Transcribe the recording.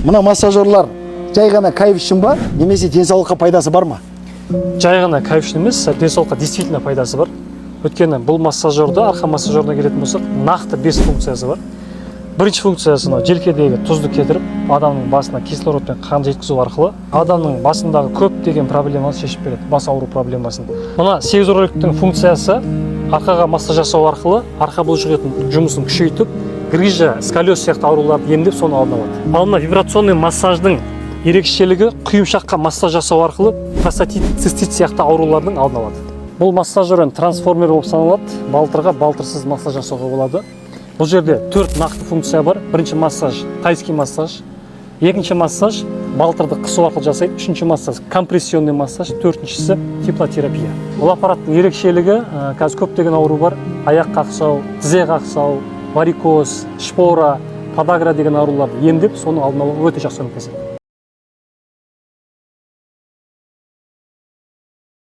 Мына массажерлар жай ғана кайф үшін ба, немесе денсаулыққа пайдасы бар ма? Жай ғана кайф үшін емес, денсаулыққа действительно пайдасы бар. Өйткені бұл массажерді, арқа массажеріне келетін болсақ, нақты 5 функциясы бар. Бірінші функциясы желкедегі тұзды кетіріп, адамның басына кислородпен қан жеткізу арқылы адамның басындағы көптеген проблеманы шешіп береді, бас ауру проблемасын. Мына сегізроликтің функциясы арқаға массаж жасау арқылы арқа бұлшықетінің жұмысын күшейтіп, грыжа, сколиоз сияқты ауруларды емдеп, соны алдын алады. Ал мына вибрационный массаждың ерекшелігі құйымшаққа массаж жасау арқылы простатит, цистит сияқты аурулардың алдын алады. Бұл массажер трансформер болып саналады. Балтырға балтырсыз массаж жасауға болады. Бұл жерде 4 нақты функция бар. Бірінші массаж тайский массаж, екінші массаж балтырды қысу арқылы жасайды, үшінші массаж компрессионный массаж, төртіншісі теплотерапия. Бұл аппараттың ерекшелігі қазір көптеген ауру бар. Аяқ қақсау, тізе қақсау, варикоз, шпора, подагра деген ауруларды емдеп, соны алдын алуға өте жақсы көмектеседі.